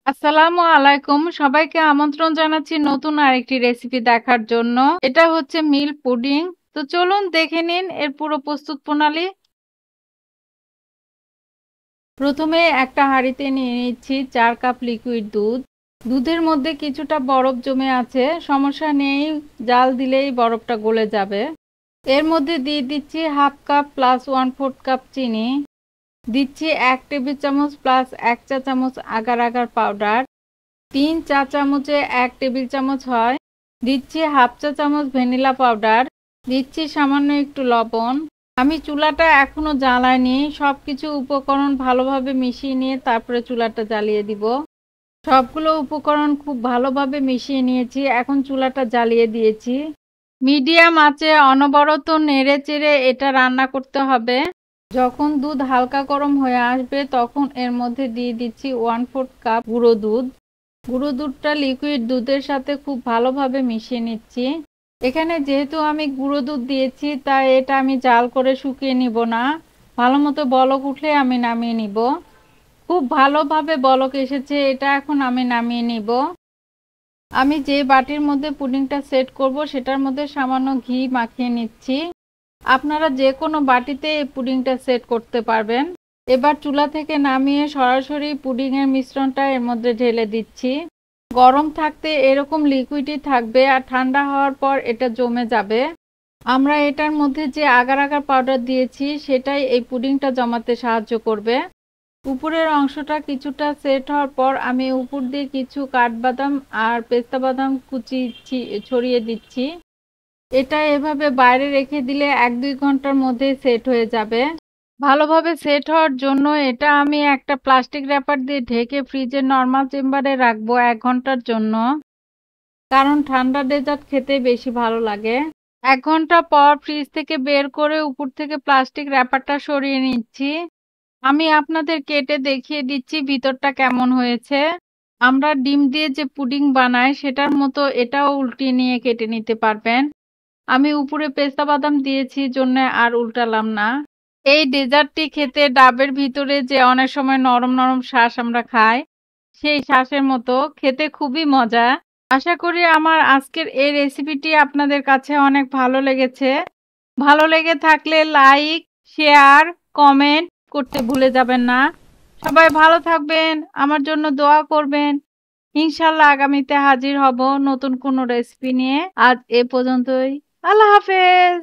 আসসালামু আলাইকুম। সবাইকে আমন্ত্রণ জানাচ্ছি নতুন আরেকটি রেসিপি দেখার জন্য। এটা হচ্ছে মিল্ক পুডিং। তো চলুন দেখে নিন এর পুরো প্রস্তুত প্রণালী। প্রথমে একটা হাঁড়িতে নিয়ে নিচ্ছি ৪ কাপ লিকুইড দুধ। দুধের মধ্যে কিছুটা বরফ জমে আছে, সমস্যা নেই, জাল দিলেই বরফটা গলে যাবে। এর মধ্যে দিয়ে দিচ্ছি হাফ কাপ প্লাস 1/4 কাপ চিনি। দিচ্ছি ১ টেবিল চামচ প্লাস ১ চা চামচ আগার আগার পাউডার। ৩ চা চামচে ১ টেবিল চামচ হয়। দিচ্ছি হাফ চা চামচ ভ্যানিলা পাউডার। দিচ্ছি সামান্য একটু লবণ। আমি চুলাটা এখনো জ্বালাইনি, সবকিছু উপকরণ ভালোভাবে মিশিয়ে নিয়ে তারপরে চুলাটা জ্বালিয়ে দিব। সবগুলো উপকরণ খুব ভালোভাবে মিশিয়ে নিয়েছি, এখন চুলাটা জ্বালিয়ে দিয়েছি। মিডিয়াম আঁচে অনবরত নেড়ে চেড়ে এটা রান্না করতে হবে। যখন দুধ হালকা গরম হয়ে আসবে তখন এর মধ্যে দিয়ে দিচ্ছি 1/4 কাপ গুঁড়ো দুধ। গুঁড়ো দুধটা লিকুইড দুধের সাথে খুব ভালোভাবে মিশিয়ে নিচ্ছি। এখানে যেহেতু আমি গুঁড়ো দুধ দিয়েছি তাই এটা আমি জাল করে শুকিয়ে নিব না, ভালো মতো বলক উঠলে আমি নামিয়ে নিব। খুব ভালোভাবে বলক এসেছে, এটা এখন আমি নামিয়ে নিব। আমি যে বাটির মধ্যে পুডিংটা সেট করব সেটার মধ্যে সামান্য ঘি মাখিয়ে নিচ্ছি। আপনারা যে কোনো বাটিতে এই পুডিংটা সেট করতে পারবেন। এবার চুলা থেকে নামিয়ে সরাসরি পুডিংয়ের মিশ্রণটা এর মধ্যে ঢেলে দিচ্ছি। গরম থাকতে এরকম লিকুইডই থাকবে আর ঠান্ডা হওয়ার পর এটা জমে যাবে। আমরা এটার মধ্যে যে আগার আগার পাউডার দিয়েছি সেটাই এই পুডিংটা জমাতে সাহায্য করবে। উপরের অংশটা কিছুটা সেট হওয়ার পর আমি উপর দিয়ে কিছু কাঠবাদাম আর পেস্তা বাদাম কুচি ছড়িয়ে দিচ্ছি। এটা এভাবে বাইরে রেখে দিলে ১-২ ঘন্টার মধ্যে সেট হয়ে যাবে। ভালোভাবে সেট হওয়ার জন্য এটা আমি একটা প্লাস্টিক র্যাপার দিয়ে ঢেকে ফ্রিজের নরমাল চেম্বারে রাখবো ১ ঘন্টার জন্য, কারণ ঠান্ডা ডেজার্ট খেতে বেশি ভালো লাগে। ১ ঘন্টা পর ফ্রিজ থেকে বের করে উপর থেকে প্লাস্টিক র্যাপারটা সরিয়ে নিচ্ছি। আমি আপনাদের কেটে দেখিয়ে দিচ্ছি ভিতরটা কেমন হয়েছে। আমরা ডিম দিয়ে যে পুডিং বানাই সেটার মতো এটাও উল্টিয়ে নিয়ে কেটে নিতে পারবেন। আমি উপরে পেস্তা বাদাম দিয়েছি জন্য আর উল্টালাম না। এই ডেজার্টটি খেতে ডাবের ভিতরে যে অনেক সময় নরম নরম শাঁস আমরা খাই, সেই শাঁসের মতো খেতে খুবই মজা। আশা করি আমার আজকের এই রেসিপিটি আপনাদের কাছে অনেক ভালো লেগেছে। ভালো লেগে থাকলে লাইক, শেয়ার, কমেন্ট করতে ভুলে যাবেন না। সবাই ভালো থাকবেন, আমার জন্য দোয়া করবেন। ইনশাল্লাহ আগামীতে হাজির হব নতুন কোনো রেসিপি নিয়ে। আজ এ পর্যন্তই। আল্লাহ হাফেজ।